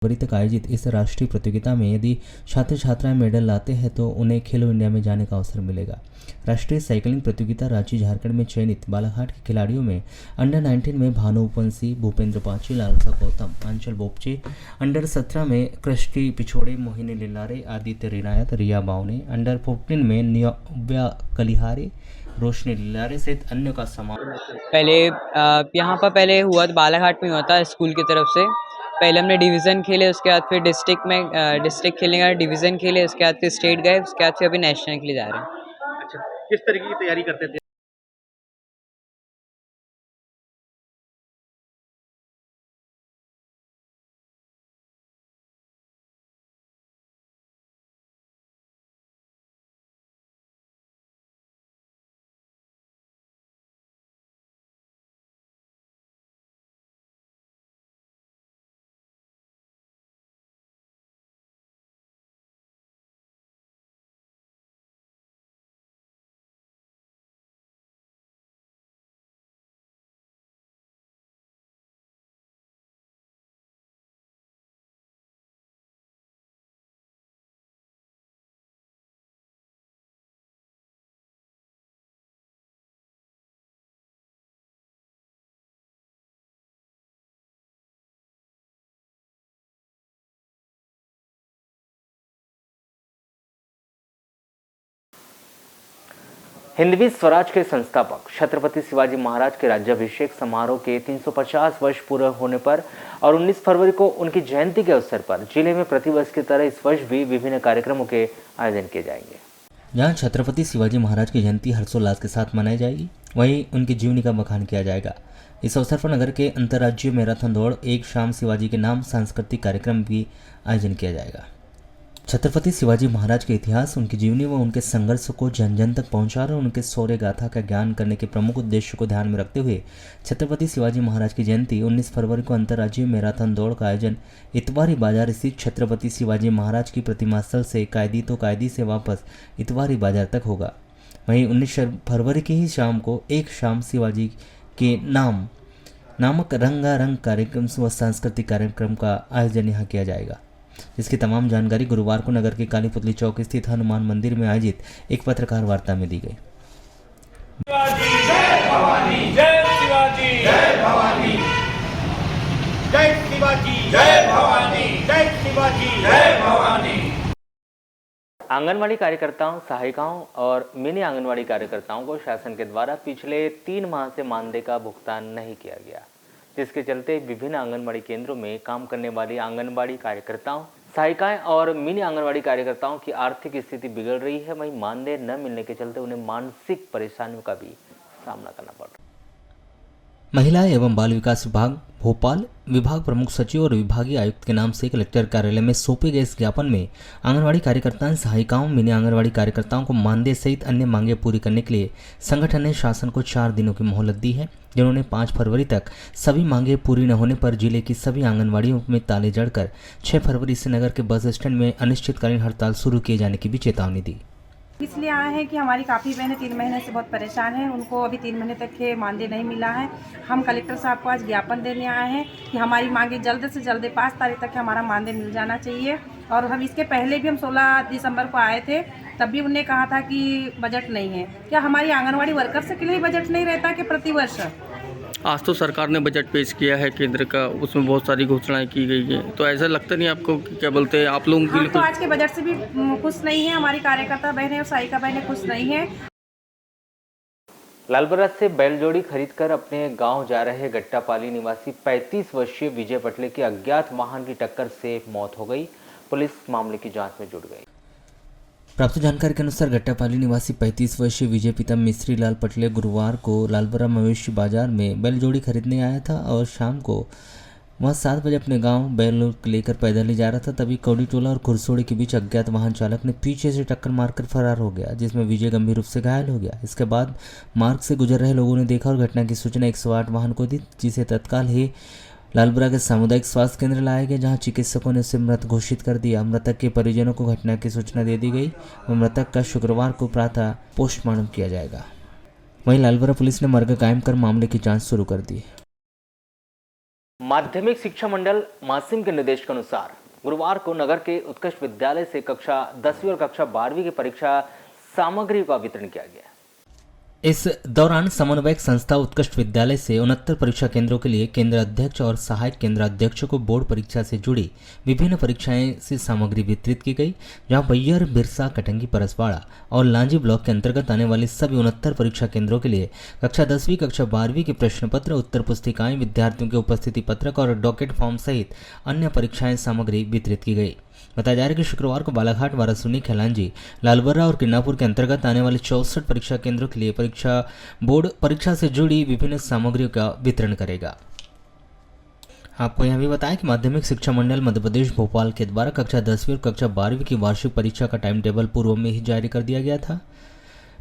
फरवरी तक आयोजित इस राष्ट्रीय प्रतियोगिता में यदि छात्र छात्राएं मेडल लाते हैं तो उन्हें खेलो इंडिया में जाने का अवसर मिलेगा। राष्ट्रीय साइकिलिंग प्रतियोगिता रांची झारखंड में चयनित बालाघाट के खिलाड़ियों में अंडर 19 में भानु उपवंशी, भूपेंद्र पांची, लालसा गौतम, अंचल बोपचे, अंडर 17 में कृष्टि पिछोड़े, मोहिनी लिल्लारे, आदित्य रिनायत, रिया बावने, अंडर 14 में निव्या कलिहारे, रोशनी लिल्लारे सहित अन्य का समावेश। पहले यहाँ पर पहले हुआ तो बालाघाट में हुआ था स्कूल की तरफ से। पहले हमने डिवीज़न खेले, उसके बाद फिर डिस्ट्रिक्ट खेलने का डिवीज़न खेले, उसके बाद फिर स्टेट गए, उसके बाद फिर अभी नेशनल के लिए जा रहे हैं। अच्छा, किस तरीके की तैयारी करते थे? हिंदवी स्वराज के संस्थापक छत्रपति शिवाजी महाराज के राज्याभिषेक समारोह के 350 वर्ष पूरे होने पर और 19 फरवरी को उनकी जयंती के अवसर पर जिले में प्रतिवर्ष की तरह इस वर्ष भी विभिन्न कार्यक्रमों के आयोजन किए जाएंगे। जहां छत्रपति शिवाजी महाराज की जयंती हर्षोल्लास के साथ मनाई जाएगी, वहीं उनकी जीवनी का बखान किया जाएगा। इस अवसर पर नगर के अंतर्राज्यीय मैराथन दौड़, एक शाम शिवाजी के नाम सांस्कृतिक कार्यक्रम भी आयोजन किया जाएगा। छत्रपति शिवाजी महाराज के इतिहास, उनकी जीवनी व उनके संघर्ष को जन जन तक पहुंचाने और उनके शौर्य गाथा का ज्ञान करने के प्रमुख उद्देश्य को ध्यान में रखते हुए छत्रपति शिवाजी महाराज की जयंती 19 फरवरी को अंतर्राज्यीय मैराथन दौड़ का आयोजन इतवारी बाजार स्थित छत्रपति शिवाजी महाराज की प्रतिमा स्थल से कायदी से वापस इतवारी बाजार तक होगा। वहीं 19 फरवरी की ही शाम को एक शाम शिवाजी के नामक रंगारंग कार्यक्रम व सांस्कृतिक कार्यक्रम का आयोजन यहाँ किया जाएगा, जिसकी तमाम जानकारी गुरुवार को नगर के कालीपुतली चौक स्थित हनुमान मंदिर में आयोजित एक पत्रकार वार्ता में दी गई। जय भवानी, जय शिवाजी, जय भवानी, जय शिवाजी, जय भवानी, जय शिवाजी, जय भवानी। आंगनवाड़ी कार्यकर्ताओं, सहायिकाओं और मिनी आंगनवाड़ी कार्यकर्ताओं को शासन के द्वारा पिछले 3 माह से मानदेय का भुगतान नहीं किया गया, जिसके चलते विभिन्न आंगनवाड़ी केंद्रों में काम करने वाली आंगनवाड़ी कार्यकर्ताओं, सहायिकाएं और मिनी आंगनवाड़ी कार्यकर्ताओं की आर्थिक स्थिति बिगड़ रही है। वहीं मानदेय न मिलने के चलते उन्हें मानसिक परेशानियों का भी सामना करना पड़ रहा है। महिला एवं बाल विकास विभाग भोपाल विभाग प्रमुख सचिव और विभागीय आयुक्त के नाम से कलेक्टर कार्यालय में सौंपे गए इस ज्ञापन में आंगनवाड़ी कार्यकर्ताओं, सहायिकाओं, मिनी आंगनवाड़ी कार्यकर्ताओं को मानदेय सहित अन्य मांगे पूरी करने के लिए संगठन ने शासन को 4 दिनों की मोहलत दी है, जिन्होंने 5 फरवरी तक सभी मांगे पूरी न होने पर जिले की सभी आंगनवाड़ियों में ताले जड़कर 6 फरवरी से नगर के बस स्टैंड में अनिश्चितकालीन हड़ताल शुरू किए जाने की भी चेतावनी दी। इसलिए आए हैं कि हमारी काफ़ी बहनें 3 महीने से बहुत परेशान हैं, उनको अभी 3 महीने तक के मानदेय नहीं मिला है। हम कलेक्टर साहब को आज ज्ञापन देने आए हैं कि हमारी मांगे जल्द से जल्द 5 तारीख तक हमारा मानदेय मिल जाना चाहिए। और हम इसके पहले भी हम 16 दिसंबर को आए थे, तब भी उन्होंने कहा था कि बजट नहीं है। क्या हमारी आंगनवाड़ी वर्कर्स के लिए बजट नहीं रहता कि प्रतिवर्ष? आज तो सरकार ने बजट पेश किया है केंद्र का, उसमें बहुत सारी घोषणाएं की गई हैं, तो ऐसा लगता नहीं आपको कि क्या बोलते हैं आप लोगों के लिए? तो आज के बजट से भी खुश नहीं है, हमारी कार्यकर्ता बहनें और सहायिका बहनें खुश नहीं है। लालबराज से बैलजोड़ी खरीदकर अपने गांव जा रहे गट्टापाली निवासी 35 वर्षीय विजय पटले की अज्ञात वाहन की टक्कर से मौत हो गई। पुलिस मामले की जांच में जुट गई। प्राप्त जानकारी के अनुसार गट्टापाली निवासी 35 वर्षीय विजय पिता मिस्त्री लाल पटले गुरुवार को लालबरा मवेशी बाजार में बैलजोड़ी खरीदने आया था और शाम को वह 7 बजे अपने गांव बैल लेकर पैदल ही जा रहा था। तभी कौड़ी टोला और खुरसोड़ी के बीच अज्ञात वाहन चालक ने पीछे से टक्कर मारकर फरार हो गया, जिसमें विजय गंभीर रूप से घायल हो गया। इसके बाद मार्ग से गुजर रहे लोगों ने देखा और घटना की सूचना 108 वाहन को दी, जिसे तत्काल ही लालबरा के सामुदायिक स्वास्थ्य केंद्र लाया गया, जहां चिकित्सकों ने उसे मृत घोषित कर दिया। मृतक के परिजनों को घटना की सूचना दे दी गई और मृतक का शुक्रवार को प्रातः पोस्टमार्टम किया जाएगा। वहीं लालबरा पुलिस ने मर्ग कायम कर मामले की जांच शुरू कर दी। माध्यमिक शिक्षा मंडल मासिम के निर्देश के अनुसार गुरुवार को नगर के उत्कृष्ट विद्यालय से कक्षा 10वीं और कक्षा 12वीं की परीक्षा सामग्री का वितरण किया गया। इस दौरान समन्वयक संस्था उत्कृष्ट विद्यालय से 69 परीक्षा केंद्रों के लिए केंद्र अध्यक्ष और सहायक केंद्र अध्यक्षों को बोर्ड परीक्षा से जुड़ी विभिन्न परीक्षाएं से सामग्री वितरित की गई, जहां बैयर, बिरसा, कटंगी, परसवाड़ा और लांजी ब्लॉक के अंतर्गत आने वाले सभी 69 परीक्षा केंद्रों के लिए कक्षा 10वीं, कक्षा 12वीं के प्रश्न पत्र, उत्तर पुस्तिकाएं, विद्यार्थियों के उपस्थिति पत्रक और डॉकेट फॉर्म सहित अन्य परीक्षाएं सामग्री वितरित की गई। बताया जा रहा है कि शुक्रवार को बालाघाट, वारासुनी, खैलांजी, लालबर्रा और किन्नापुर के अंतर्गत आने वाले 64 परीक्षा केंद्रों के लिए परीक्षा बोर्ड परीक्षा से जुड़ी विभिन्न सामग्रियों का वितरण करेगा। आपको यह भी बताएं कि माध्यमिक शिक्षा मंडल मध्य प्रदेश भोपाल के द्वारा कक्षा 10वीं और कक्षा 12वीं की वार्षिक परीक्षा का टाइम टेबल पूर्व में ही जारी कर दिया गया था।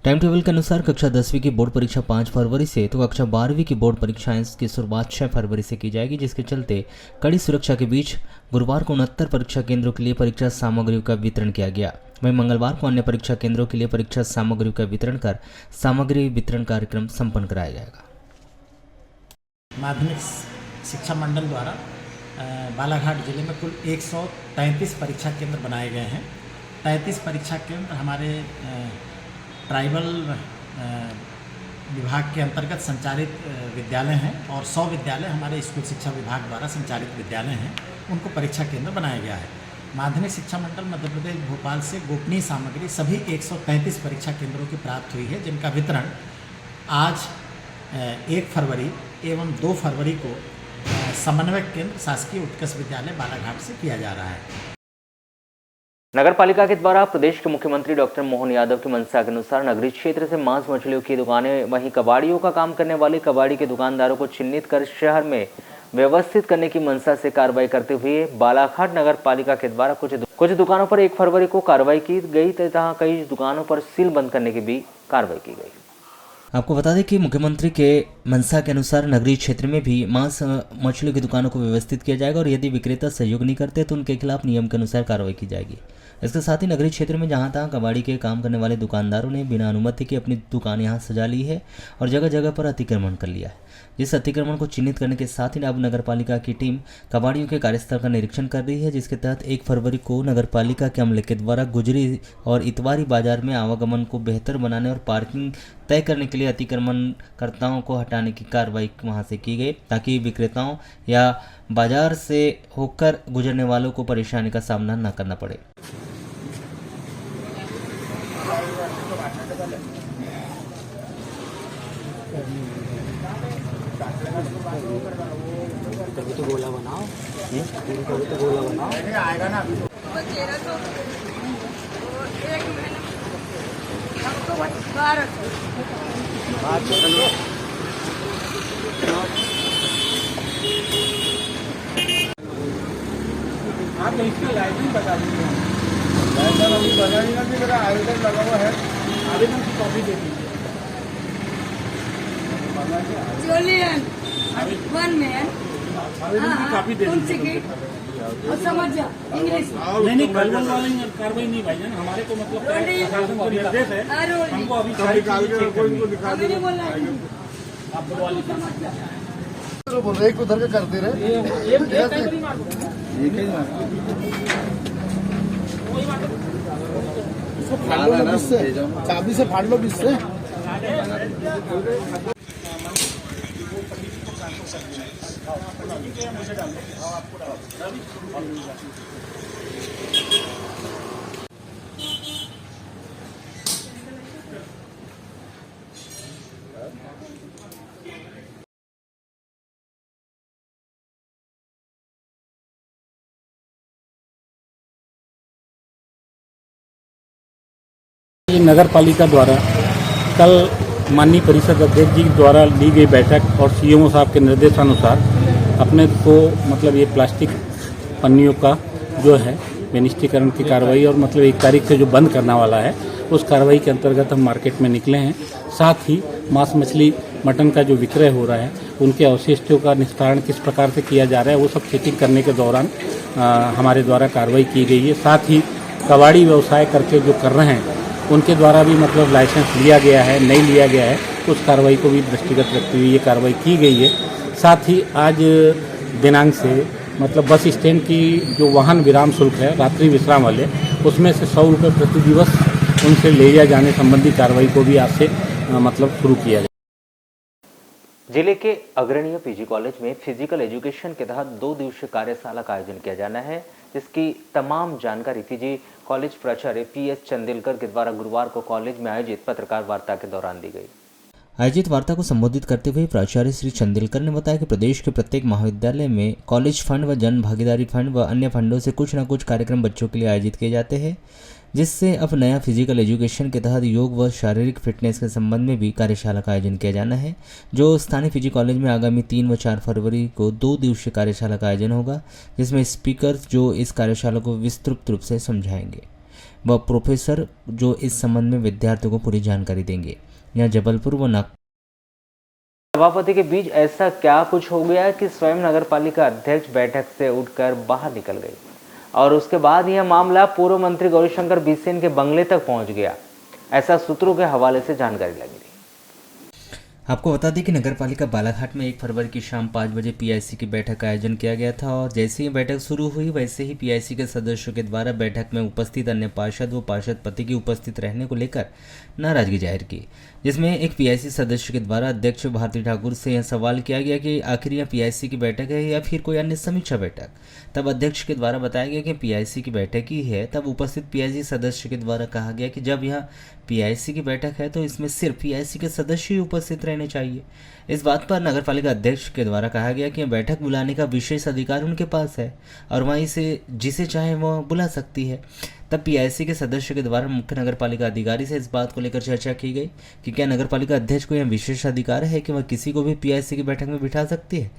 टाइम टेबल के अनुसार कक्षा 10वीं की बोर्ड परीक्षा 5 फरवरी से तो कक्षा 12वीं की बोर्ड परीक्षाएं की शुरुआत 6 फरवरी से की जाएगी, जिसके चलते कड़ी सुरक्षा के बीच गुरुवार को 69 परीक्षा केंद्रों के लिए परीक्षा सामग्रियों का वितरण किया गया। वहीं मंगलवार को अन्य परीक्षा केंद्रों के लिए परीक्षा सामग्रियों का वितरण कर सामग्री वितरण कार्यक्रम संपन्न कराया जाएगा। माध्यमिक शिक्षा मंडल द्वारा बालाघाट जिले में कुल 133 परीक्षा केंद्र बनाए गए हैं। 33 परीक्षा केंद्र हमारे ट्राइबल विभाग के अंतर्गत संचालित विद्यालय हैं और 100 विद्यालय हमारे स्कूल शिक्षा विभाग द्वारा संचालित विद्यालय हैं, उनको परीक्षा केंद्र बनाया गया है। माध्यमिक शिक्षा मंडल मध्य प्रदेश भोपाल से गोपनीय सामग्री सभी 133 परीक्षा केंद्रों की प्राप्त हुई है, जिनका वितरण आज 1 फरवरी एवं 2 फरवरी को समन्वयक केंद्र शासकीय उत्कृष्ट विद्यालय बालाघाट से किया जा रहा है। नगर पालिका के द्वारा प्रदेश के मुख्यमंत्री डॉक्टर मोहन यादव की मंशा के अनुसार नगरीय क्षेत्र से मांस मछलियों की दुकानें वहीं कबाड़ियों का काम करने वाले कबाड़ी के दुकानदारों को चिन्हित कर शहर में व्यवस्थित करने की मंशा से कार्रवाई करते हुए बालाघाट नगर पालिका के द्वारा कुछ दुकानों पर 1 फरवरी को कार्रवाई की गई तथा कई दुकानों पर सील बंद करने की भी कार्रवाई की गई। आपको बता दें कि मुख्यमंत्री के मंशा के अनुसार नगरीय क्षेत्र में भी मांस मछलियों की दुकानों को व्यवस्थित किया जाएगा और यदि विक्रेता सहयोग नहीं करते तो उनके खिलाफ नियम के अनुसार कार्रवाई की जाएगी। इसके साथ ही नगरीय क्षेत्र में जहां तहां कबाड़ी के काम करने वाले दुकानदारों ने बिना अनुमति के अपनी दुकान यहां सजा ली है और जगह जगह पर अतिक्रमण कर लिया है। इस अतिक्रमण को चिन्हित करने के साथ ही अब नगर पालिका की टीम कबाड़ियों के कार्यस्थल का निरीक्षण कर रही है, जिसके तहत 1 फरवरी को नगर पालिका के अमले के द्वारा गुजरी और इतवारी बाजार में आवागमन को बेहतर बनाने और पार्किंग तय करने के लिए अतिक्रमणकर्ताओं को हटाने की कार्रवाई वहां से की गई, ताकि विक्रेताओं या बाजार से होकर गुजरने वालों को परेशानी का सामना न करना पड़े। कभी तो गोला बनाओ, कभी तो गोला बनाओ, आएगा ना अभी। आप इसका लाइसेंस बता दीजिए। लाइसेंस अभी बता दीजिए कि मेरा आवेदन लगा हुआ है, आवेदन की कॉपी दे दीजिए। आवेदन की कॉपी दे दीजिए। समझ जा इंग्लिश नहीं कलवन वाली कार्रवाई नहीं भाई जान, हमारे को मतलब प्रशासन का निर्देश है, हमको अभी सारी चीजें चेक करनी है। आप बुलवा लीजिए। बोल रहे उधर का कर दे रहे चाबी से फाड़ लो इससे। नगर पालिका द्वारा कल माननीय परिषद अध्यक्ष जी द्वारा ली गई बैठक और सीएमओ साहब के निर्देशानुसार अपने को मतलब ये प्लास्टिक पन्नियों का जो है विनिष्टीकरण की कार्रवाई और मतलब 1 तारीख से जो बंद करने वाला है उस कार्रवाई के अंतर्गत हम मार्केट में निकले हैं। साथ ही मांस मछली मटन का जो विक्रय हो रहा है उनके अवशिष्टों का निस्तारण किस प्रकार से किया जा रहा है वो सब चेकिंग करने के दौरान हमारे द्वारा कार्रवाई की गई है। साथ ही कबाड़ी व्यवसाय करके जो कर रहे हैं उनके द्वारा भी मतलब लाइसेंस लिया गया है नहीं लिया गया है, उस कार्रवाई को भी दृष्टिगत रखते हुए ये कार्रवाई की गई है। साथ ही आज दिनांक से मतलब बस स्टैंड की जो वाहन विराम शुल्क है रात्रि विश्राम वाले, उसमें से 100 रुपये प्रति दिवस उनसे ले जाए जाने संबंधी कार्रवाई को भी आज से मतलब शुरू किया जाए। जिले के अग्रणीय पीजी कॉलेज में फिजिकल एजुकेशन के तहत 2 दिवसीय कार्यशाला का आयोजन किया जाना है, जिसकी तमाम जानकारी पीजी कॉलेज प्राचार्य PS चंदेलकर के द्वारा गुरुवार को कॉलेज में आयोजित पत्रकार वार्ता के दौरान दी गई। आयोजित वार्ता को संबोधित करते हुए प्राचार्य श्री चंदेलकर ने बताया कि प्रदेश के प्रत्येक महाविद्यालय में कॉलेज फंड व जन भागीदारी फंड व अन्य फंडों से कुछ न कुछ कार्यक्रम बच्चों के लिए आयोजित किए जाते हैं, जिससे अब नया फिजिकल एजुकेशन के तहत योग व शारीरिक फिटनेस के संबंध में भी कार्यशाला का आयोजन किया जाना है, जो स्थानीय पीजी कॉलेज में आगामी 3 व 4 फरवरी को 2 दिवसीय कार्यशाला का आयोजन होगा, जिसमें स्पीकर जो इस कार्यशाला को विस्तृत रूप से समझाएंगे व प्रोफेसर जो इस संबंध में विद्यार्थियों को पूरी जानकारी देंगे। यहाँ जबलपुर व नागपुर सभापति के बीच ऐसा क्या कुछ हो गया कि स्वयं नगर पालिका अध्यक्ष बैठक से उठकर बाहर निकल गई और उसके बाद यह मामला पूर्व मंत्री गौरीशंकर बिसेन के बंगले तक पहुंच गया, ऐसा सूत्रों के हवाले से जानकारी लगी थी। आपको बता दें कि नगरपालिका बालाघाट में 1 फरवरी की शाम 5 बजे PIC की बैठक का आयोजन किया गया था और जैसे ही बैठक शुरू हुई वैसे ही PIC के सदस्यों के द्वारा बैठक में उपस्थित अन्य पार्षद व पार्षद पति की उपस्थित रहने को लेकर नाराजगी जाहिर की, जिसमें एक PIC सदस्य के द्वारा अध्यक्ष भारती ठाकुर से यह सवाल किया गया कि आखिर यह PIC की बैठक है या फिर कोई अन्य समीक्षा बैठक। तब अध्यक्ष के द्वारा बताया गया कि PIC की बैठक ही है। तब उपस्थित PIC सदस्य के द्वारा कहा गया कि जब यह PIC की बैठक है तो इसमें सिर्फ PIC के सदस्य ही उपस्थित रहने चाहिए। इस बात पर नगरपालिका अध्यक्ष के द्वारा कहा गया कि बैठक बुलाने का विशेष अधिकार उनके पास है और वहीं से जिसे चाहे वह बुला सकती है। तब PIC के सदस्य के द्वारा मुख्य नगरपालिका अधिकारी से इस बात को लेकर चर्चा की गई कि क्या नगरपालिका अध्यक्ष को यह विशेष अधिकार है कि वह किसी को भी PIC की बैठक में बिठा सकती है।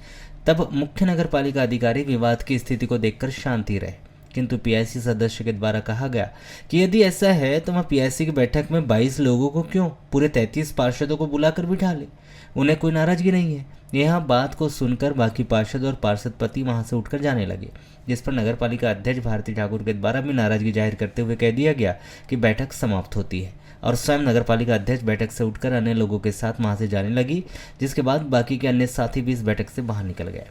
तब मुख्य नगरपालिका अधिकारी विवाद की स्थिति को देखकर शांति रहे, किंतु PIC सदस्य के द्वारा कहा गया कि यदि ऐसा है तो वह PIC की बैठक में 22 लोगों को क्यों पूरे 33 पार्षदों को बुलाकर बिठा ले, उन्हें कोई नाराजगी नहीं है। यह बात को सुनकर बाकी पार्षद और पार्षद पति वहां से उठकर जाने लगे, जिस पर नगरपालिका अध्यक्ष भारती ठाकुर के द्वारा भी नाराजगी जाहिर करते हुए कह दिया गया कि बैठक समाप्त होती है और स्वयं नगरपालिका अध्यक्ष बैठक से उठकर अन्य लोगों के साथ वहां से जाने लगी, जिसके बाद बाकी के अन्य साथी भी इस बैठक से बाहर निकल गए।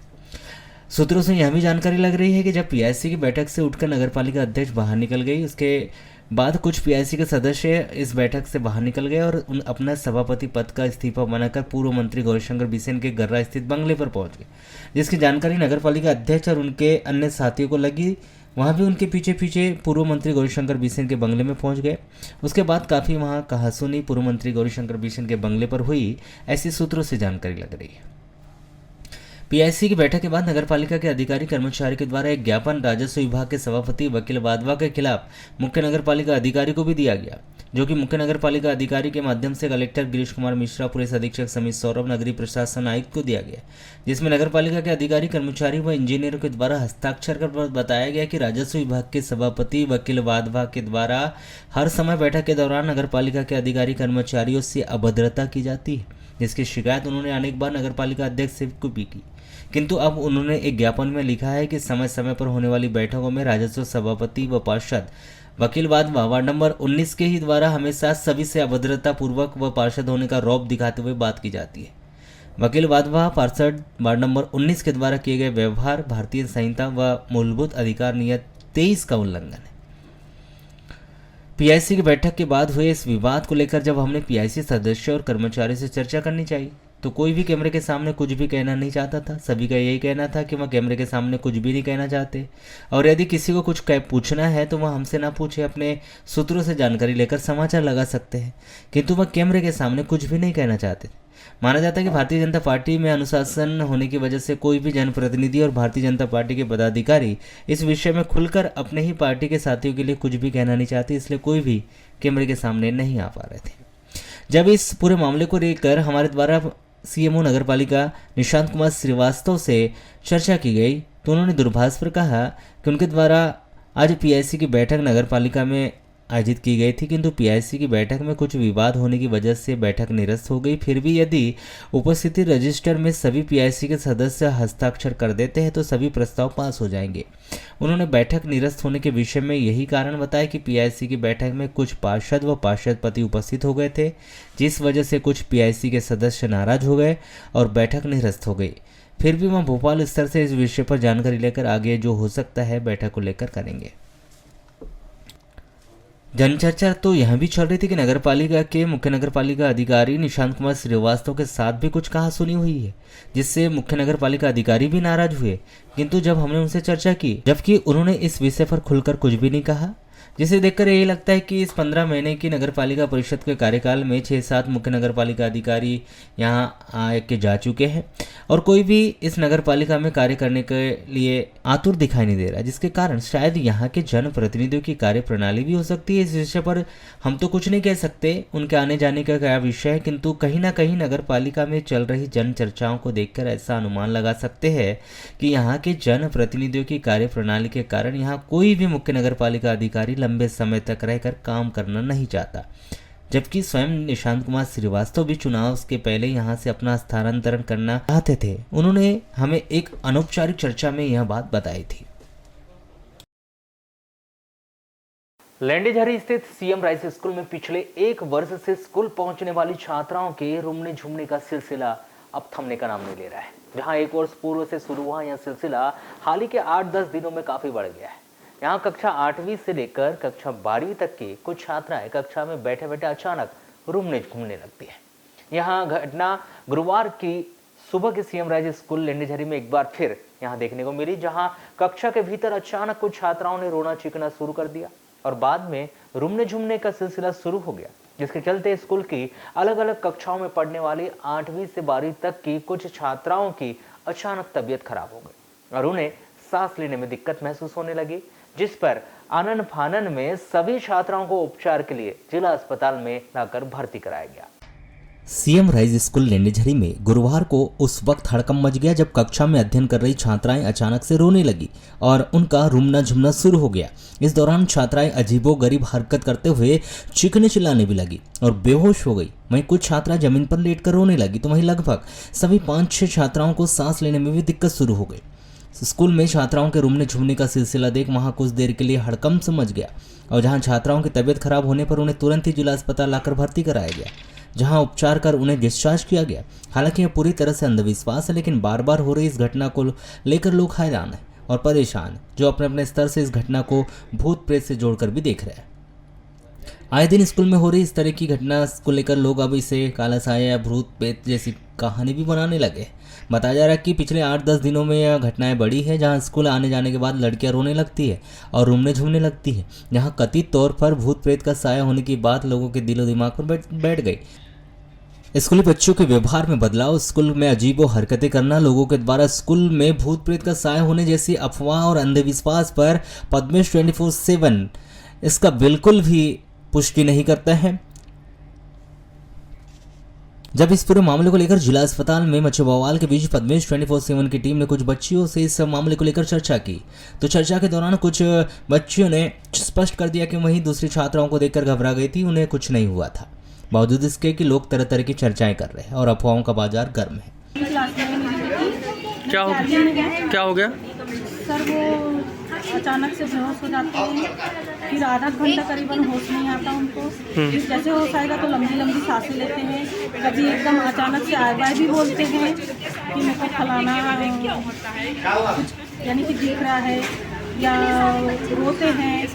सूत्रों से यह भी जानकारी लग रही है कि जब PIC की बैठक से उठकर नगरपालिका अध्यक्ष बाहर निकल गई, उसके बाद कुछ PIC के सदस्य इस बैठक से बाहर निकल गए और अपना सभापति पद का इस्तीफा बनाकर पूर्व मंत्री गौरीशंकर बिसेन के गर्रा स्थित बंगले पर पहुंच गए, जिसकी जानकारी नगरपालिका अध्यक्ष और उनके अन्य साथियों को लगी। वहां भी उनके पीछे पीछे पूर्व मंत्री गौरीशंकर बिसेन के बंगले में पहुंच गए। उसके बाद काफ़ी वहां कहासुनी पूर्व मंत्री गौरीशंकर बिसेन के बंगले पर हुई, ऐसी सूत्रों से जानकारी लग रही है। PIC की बैठक के बाद नगरपालिका के अधिकारी कर्मचारी के द्वारा एक ज्ञापन राजस्व विभाग के सभापति वकील वाधवा के खिलाफ मुख्य नगरपालिका अधिकारी को भी दिया गया, जो कि मुख्य नगरपालिका अधिकारी के माध्यम से कलेक्टर गिरीश कुमार मिश्रा, पुलिस अधीक्षक समित सौरभ, नगरीय प्रशासन आयुक्त को दिया गया, जिसमें नगरपालिका के अधिकारी कर्मचारी व इंजीनियरों के द्वारा हस्ताक्षर कर बताया गया कि राजस्व विभाग के सभापति वकील वाधवा के द्वारा हर समय बैठक के दौरान नगरपालिका के अधिकारी कर्मचारियों से अभद्रता की जाती है, जिसकी शिकायत उन्होंने अनेक बार नगरपालिका अध्यक्ष से भी की, किंतु अब उन्होंने एक ज्ञापन में लिखा है कि समय समय पर होने वाली बैठकों में राजस्व सभापति व पार्षद वकील वाधवा वार्ड नंबर 19 के ही द्वारा हमेशा सभी से अभद्रता पूर्वक व पार्षद होने का रौब दिखाते हुए बात की जाती है। वकील वाधवा पार्षद वार्ड नंबर 19 के द्वारा किए गए व्यवहार भारतीय संहिता व मूलभूत अधिकार नियम 23 का उल्लंघन है। PIC की बैठक के बाद हुए इस विवाद को लेकर जब हमने PIC सदस्य और कर्मचारी से चर्चा करनी चाहिए तो कोई भी कैमरे के सामने कुछ भी कहना नहीं चाहता था। सभी का यही कहना था कि वह कैमरे के सामने कुछ भी नहीं कहना चाहते और यदि किसी को कुछ पूछना है तो वह हमसे ना पूछे, अपने सूत्रों से जानकारी लेकर समाचार लगा सकते हैं, किंतु वह कैमरे के सामने कुछ भी नहीं कहना चाहते। माना जाता है कि भारतीय जनता पार्टी में अनुशासन होने की वजह से कोई भी जनप्रतिनिधि और भारतीय जनता पार्टी के पदाधिकारी इस विषय में खुलकर अपने ही पार्टी के साथियों के लिए कुछ भी कहना नहीं चाहते, इसलिए कोई भी कैमरे के सामने नहीं आ पा रहे थे। जब इस पूरे मामले को लेकर हमारे द्वारा CMO नगरपालिका निशांत कुमार श्रीवास्तव से चर्चा की गई तो उन्होंने दूरभाष पर कहा कि उनके द्वारा आज PIC की बैठक नगरपालिका में आयोजित की गई थी, किंतु PIC की बैठक में कुछ विवाद होने की वजह से बैठक निरस्त हो गई। फिर भी यदि उपस्थिति रजिस्टर में सभी PIC के सदस्य हस्ताक्षर कर देते हैं तो सभी प्रस्ताव पास हो जाएंगे। उन्होंने बैठक निरस्त होने के विषय में यही कारण बताया कि PIC की बैठक में कुछ पार्षद व पार्षद पति उपस्थित हो गए थे, जिस वजह से कुछ PIC के सदस्य नाराज हो गए और बैठक निरस्त हो गई। फिर भी वह भोपाल स्तर से इस विषय पर जानकारी लेकर आगे जो हो सकता है बैठक को लेकर करेंगे। जनचर्चा तो यह भी चल रही थी कि नगरपालिका के मुख्य नगरपालिका अधिकारी निशांत कुमार श्रीवास्तव के साथ भी कुछ कहा सुनी हुई है, जिससे मुख्य नगरपालिका अधिकारी भी नाराज हुए। किंतु जब हमने उनसे चर्चा की, जबकि उन्होंने इस विषय पर खुलकर कुछ भी नहीं कहा, जिसे देखकर यही लगता है कि इस 15 महीने की नगरपालिका परिषद के कार्यकाल में 6-7 मुख्य नगरपालिका अधिकारी यहां आके जा चुके हैं और कोई भी इस नगरपालिका में कार्य करने के लिए आतुर दिखाई नहीं दे रहा, जिसके कारण शायद यहां के जनप्रतिनिधियों की कार्य प्रणाली भी हो सकती है। इस विषय पर हम तो कुछ नहीं कह सकते, उनके आने जाने का क्या विषय है, किंतु कहीं ना कहीं नगरपालिका में चल रही जन चर्चाओं को देखकर ऐसा अनुमान लगा सकते हैं कि यहाँ के जनप्रतिनिधियों की कार्य प्रणाली के कारण यहाँ कोई भी मुख्य नगरपालिका अधिकारी लंबे समय तक रहकर काम करना नहीं चाहता। जबकि स्वयं निशांत कुमार श्रीवास्तव भी चुनाव के पहले यहां से अपना स्थानांतरण करना चाहते थे। उन्होंने हमें एक अनौपचारिक चर्चा में यह बात बताई थी। लैंडेझरी स्थित सीएम राइस स्कूल में पिछले 1 वर्ष से स्कूल पहुंचने वाली छात्राओं के रूमने झूमने का सिलसिला अब थमने का नाम नहीं ले रहा है। जहां 1 वर्ष पूर्व से शुरू हुआ यह सिलसिला हाल ही के 8-10 दिनों में काफी बढ़ गया है। यहाँ कक्षा 8वीं से लेकर कक्षा 12वीं तक की कुछ छात्राएं कक्षा में बैठे बैठे अचानक रूमने घूमने लगती है। यहाँ घटना गुरुवार की सुबह के सीएम राइस स्कूल लैंडेझरी में एक बार फिर यहाँ देखने को मिली, जहाँ कक्षा के भीतर अचानक कुछ छात्राओं ने रोना चीखना शुरू कर दिया और बाद में रूमने झूमने का सिलसिला शुरू हो गया, जिसके चलते स्कूल की अलग अलग कक्षाओं में पढ़ने वाली 8वीं से 12वीं तक की कुछ छात्राओं की अचानक तबीयत खराब हो गई और उन्हें सांस लेने में दिक्कत महसूस होने लगी, जिस पर आनन फानन में सभी छात्राओं को उपचार के लिए जिला अस्पताल में लाकर भर्ती कराया गया। सीएम राइस स्कूल लैंडेझरी में गुरुवार को उस वक्त हड़कंप मच गया जब कक्षा में अध्ययन कर रही छात्राएं अचानक से रोने लगी और उनका रूमना झूमना शुरू हो गया। इस दौरान छात्राएं अजीबोगरीब हरकत करते हुए चीखने चिल्लाने भी लगी और बेहोश हो गई। वहीं कुछ छात्रा जमीन पर लेटकर रोने लगी, तो वहीं लगभग सभी 5-6 छात्राओं को सांस लेने में भी दिक्कत शुरू हो गई। स्कूल में छात्राओं के रूमने झूमने का सिलसिला देख वहां कुछ देर के लिए हड़कंप से मच गया और जहां छात्राओं की तबीयत खराब होने पर उन्हें तुरंत ही जिला अस्पताल लाकर भर्ती कराया गया, जहां उपचार कर उन्हें डिस्चार्ज किया गया। हालांकि यह पूरी तरह से अंधविश्वास है, लेकिन बार बार हो रही इस घटना को लेकर लोग हैरान हैं और परेशान, जो अपने अपने स्तर से इस घटना को भूत प्रेत से जोड़कर भी देख रहे हैं। आए दिन स्कूल में हो रही इस तरह की घटना को लेकर लोग अब इसे काला साया या भूत प्रेत जैसी कहानी भी बनाने लगे। बताया जा रहा है कि पिछले 8-10 दिनों में यह घटनाएं बढ़ी है, जहां स्कूल आने जाने के बाद लड़कियां रोने लगती है और रूमने झूमने लगती है, जहां कथित तौर पर भूत प्रेत का साया होने की बात लोगों के दिलो दिमाग पर बैठ गई। स्कूली बच्चों के व्यवहार में बदलाव, स्कूल में अजीबो हरकतें करना, लोगों के द्वारा स्कूल में भूत प्रेत का साया होने जैसी अफवाह और अंधविश्वास पर पद्मेश 24/7 इसका बिल्कुल भी पुष्टि नहीं करता है। जब इस पूरे मामले को लेकर जिला अस्पताल में मचे बवाल के बीच पद्मेश 24/7 की टीम ने कुछ बच्चियों से इस मामले को लेकर चर्चा की, तो चर्चा के दौरान कुछ बच्चियों ने स्पष्ट कर दिया कि वहीं दूसरी छात्राओं को देखकर घबरा गई थी, उन्हें कुछ नहीं हुआ था। बावजूद इसके कि लोग तरह तरह की चर्चाएं कर रहे हैं और अफवाहों का बाजार गर्म है। क्या हो गया? सर वो अचानक से बेहोश हो जाते हैं, फिर आधा घंटा करीबन होश नहीं आता उनको। जैसे होश आएगा तो लंबी लंबी सांसें लेते हैं, कभी एकदम अचानक से आए बाय भी बोलते हैं कि मेरे को फलाना कुछ यानी कि दिख रहा है, या रोते हैं।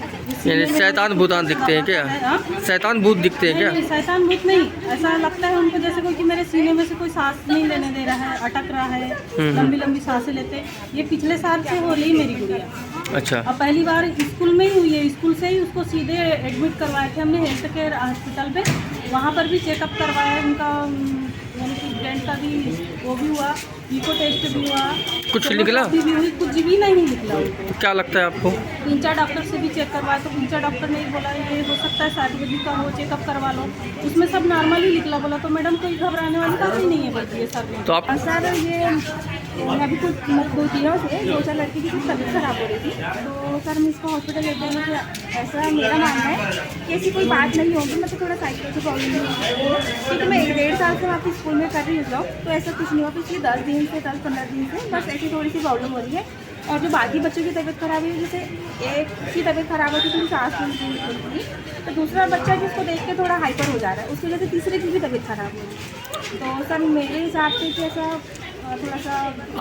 यानी शैतान भूतान दिखते हैं क्या? शैतान भूत दिखते हैं क्या? नहीं, शैतान भूत नहीं, ऐसा लगता है उनको जैसे कोई कि मेरे सीने में से कोई सांस नहीं लेने दे रहा है, अटक रहा है, लंबी लंबी सांसें लेते। ये पिछले साल से हो रही मेरी गुड़िया। अच्छा। अब पहली बार स्कूल में ही हुई है, स्कूल से ही उसको सीधे एडमिट करवाए थे हमने हेल्थ केयर हॉस्पिटल पे। वहाँ पर भी चेकअप करवाया उनका, यानी कि ब्रेन का भी वो भी हुआ, इको टेस्ट भी हुआ, कुछ निकला? भी हुई, कुछ भी नहीं निकला उनको। क्या लगता है आपको? 3-4 डॉक्टर से भी चेक करवाया तो 3-4 डॉक्टर ने बोला ये हो सकता है साइकोलॉजी का हो, चेकअप करवा लो। उसमें सब नॉर्मल ही निकला। बोला तो मैडम कोई घबराने वाली बात ही नहीं है बोलती है सर। तो आप सर ये अभी कुछ 2 दिनों से 2-4 लड़की की कुछ तबीयत खराब हो रही थी, तो सर हम इसको हॉस्पिटल ले गए थे। ऐसा मेरा मानना है कि ऐसी कोई बात नहीं होगी, मतलब थोड़ा साइकोलॉजी प्रॉब्लम नहीं होगी, क्योंकि मैं 1-1.5 साल से वापस स्कूल में कर रही हूँ जॉब, तो ऐसा कुछ नहीं हुआ। पिछले 10 दिन से 10-15 दिन से बस ऐसी थोड़ी सी प्रॉब्लम हो रही है। और जो बाकी बच्चों की तबीयत खराब है, जैसे एक की तबीयत खराब होती है तो सांस नहीं, तो दूसरा बच्चा जिसको देख के थोड़ा हाइपर हो जा रहा है, उसकी वजह से तीसरे की भी तबीयत खराब हो रही है। तो सर मेरे हिसाब से कि ऐसा थोड़ा सा।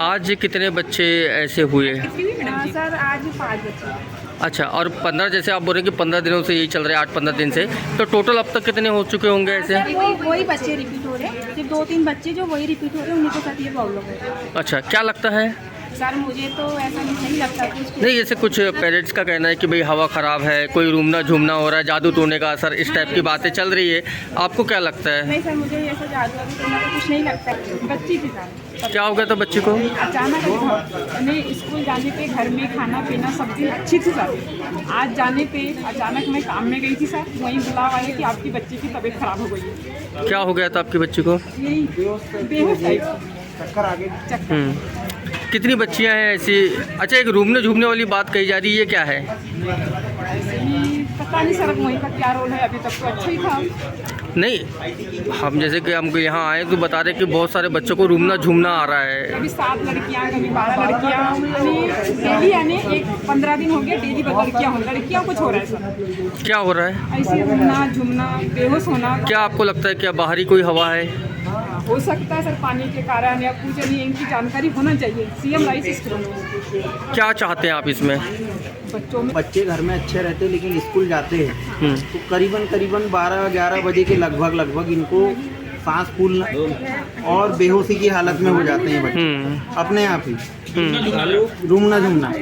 आज कितने बच्चे ऐसे हुए? सर आज 5 बच्चे। अच्छा, और 15 जैसे आप बोल रहे हैं कि 15 दिनों से यही चल रहा है, 8-15 दिन से, तो टोटल अब तक कितने हो चुके होंगे ऐसे? वही बच्चे रिपीट हो रहे हैं, सिर्फ 2-3 बच्चे जो वही रिपीट हो रहे हैं, उन्हीं के साथ ये प्रॉब्लम है। अच्छा, क्या लगता है? सर मुझे तो ऐसा नहीं लगता कुछ। नहीं, जैसे कुछ पेरेंट्स का कहना है कि भाई हवा ख़राब है, कोई रूमना झूमना हो रहा है, जादू टोने का असर, इस टाइप की बातें चल रही है, आपको क्या लगता है? नहीं सर, मुझे ऐसा जादू टोना तो कुछ नहीं लगता। बच्ची के साथ क्या हो गया था बच्चे को? अचानक मैंने स्कूल जाने पे घर में खाना पीना सब दिन अच्छी थी सर। आज जाने पे अचानक मैं काम में गई थी सर, वहीं बुलाव आया कि आपकी बच्ची की तबीयत खराब हो गई है। क्या हो गया था आपकी बच्ची को? यही बेहोश टाइप, चक्कर आ गए। चक्कर। कितनी बच्चियां हैं ऐसी? अच्छा, एक रूमने झूमने वाली बात कही जा रही है, ये क्या है? पता नहीं सर, वहीं का क्या रोल है, अभी तक तो अच्छा ही था। नहीं, हम जैसे कि हम यहाँ आए तो बता रहे कि बहुत सारे बच्चों को रूमना झूमना आ रहा है। कभी 7 लड़कियाँ, कभी 12 लड़कियाँ, डेली यानी 15 दिन हो गया, डेली लड़कियाँ कुछ हो रहा है सर। क्या हो रहा है? ऐसे रूमना झूमना, बेहोश होना। क्या आपको लगता है क्या बाहरी कोई हवा है? हो सकता है सर, पानी के कारण या कुछ नहीं, इनकी जानकारी होना चाहिए। सीएम राइस स्कूल क्या चाहते हैं आप इसमें? बच्चों में बच्चे घर में अच्छे रहते हैं लेकिन स्कूल जाते हैं तो करीबन 12-11 बजे के लगभग इनको सांस फूलना और बेहोशी की हालत में हो जाते हैं बच्चे अपने आप ही। रूमना झूमना।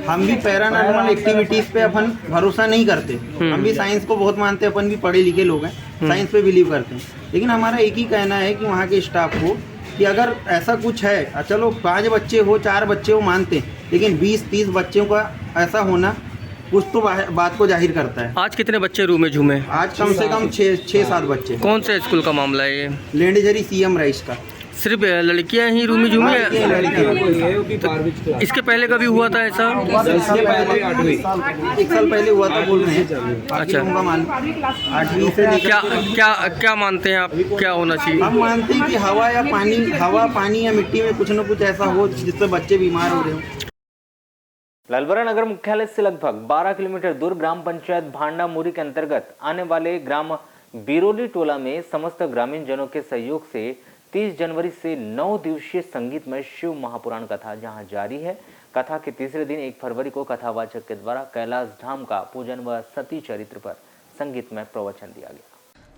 हम भी पैरानॉर्मल एक्टिविटीज़ पे अपन भरोसा नहीं करते। हम भी साइंस को बहुत मानते हैं, अपन भी पढ़े लिखे लोग हैं, साइंस पे बिलीव करते हैं। लेकिन हमारा एक ही कहना है कि वहाँ के स्टाफ को कि अगर ऐसा कुछ है, चलो 5 बच्चे हो 4 बच्चे हो मानते हैं, लेकिन 20-30 बच्चों का ऐसा होना कुछ तो बात को जाहिर करता है। आज कितने बच्चे रूम में झूमे? आज कम से कम 6-7 बच्चे। कौन से स्कूल का मामला है ये? लेंडेजरी सीएम राइस का। सिर्फ लड़कियां ही रूम में झूमी? इसके पहले कभी हुआ था ऐसा? 1 साल पहले हुआ था बोल रहे हैं। अच्छा, 8वीं से क्या मानते हैं आप, क्या होना चाहिए? हम मानते हैं कि हवा पानी या मिट्टी में कुछ न कुछ ऐसा हो जिससे बच्चे बीमार हो रहे हो। लालबरा नगर मुख्यालय से लगभग 12 किलोमीटर दूर ग्राम पंचायत भांडा मुरी के अंतर्गत आने वाले ग्राम बिरोली टोला में समस्त ग्रामीण जनों के सहयोग से 30 जनवरी से 9 दिवसीय संगीतमय शिव महापुराण कथा जहां जारी है। कथा के तीसरे दिन 1 फरवरी को कथावाचक के द्वारा कैलाश धाम का पूजन व सती चरित्र पर संगीतमय प्रवचन दिया गया।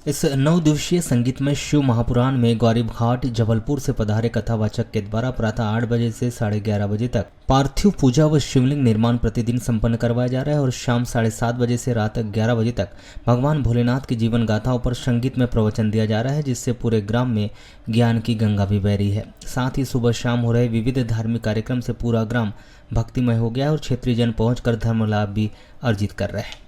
इस 9 दिवसीय संगीतमय शिव महापुराण में गौरीब घाट जबलपुर से पधारे कथावाचक के द्वारा प्रातः 8 बजे से 11:30 बजे तक पार्थिव पूजा व शिवलिंग निर्माण प्रतिदिन संपन्न करवाया जा रहा है और शाम 7:30 बजे से रात 11 बजे तक भगवान भोलेनाथ की जीवन गाथाओं पर संगीत में प्रवचन दिया जा रहा है, जिससे पूरे ग्राम में ज्ञान की गंगा भी बह रही है। साथ ही सुबह शाम हो रहे विविध धार्मिक कार्यक्रम से पूरा ग्राम भक्तिमय हो गया है और क्षेत्रीय जन पहुंचकर धर्म लाभ भी अर्जित कर रहे हैं।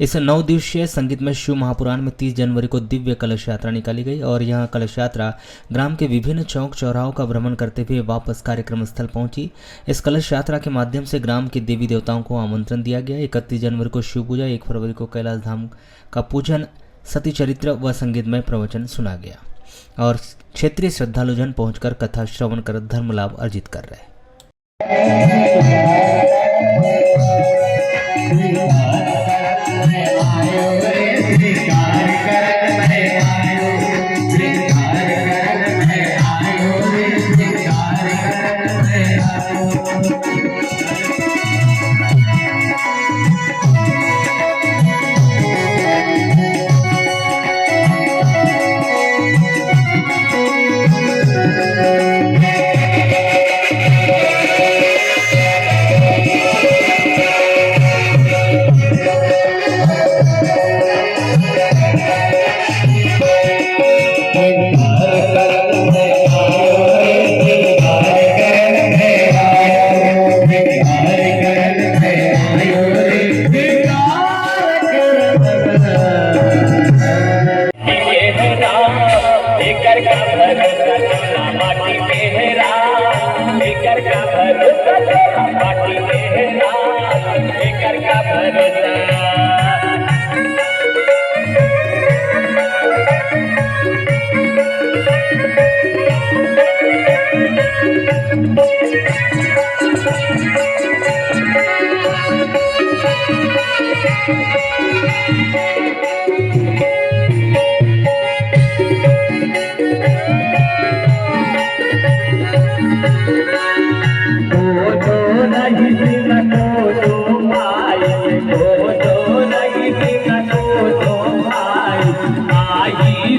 इस 9 दिवसीय संगीतमय शिव महापुराण में 30 जनवरी को दिव्य कलश यात्रा निकाली गई और यहां कलश यात्रा ग्राम के विभिन्न चौक चौराहों का भ्रमण करते हुए वापस कार्यक्रम स्थल पहुंची। इस कलश यात्रा के माध्यम से ग्राम के देवी देवताओं को आमंत्रण दिया गया। 31 जनवरी को शिव पूजा, 1 फरवरी को कैलाश धाम का पूजन, सती चरित्र व संगीतमय प्रवचन सुना गया और क्षेत्रीय श्रद्धालुजन पहुंचकर कथा श्रवण कर धर्म लाभ अर्जित कर रहे हैं।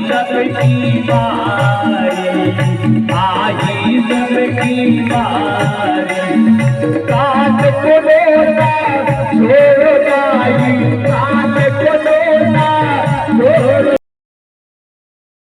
सबकी बारी, आई सबकी बारी। काट को रोता छोड़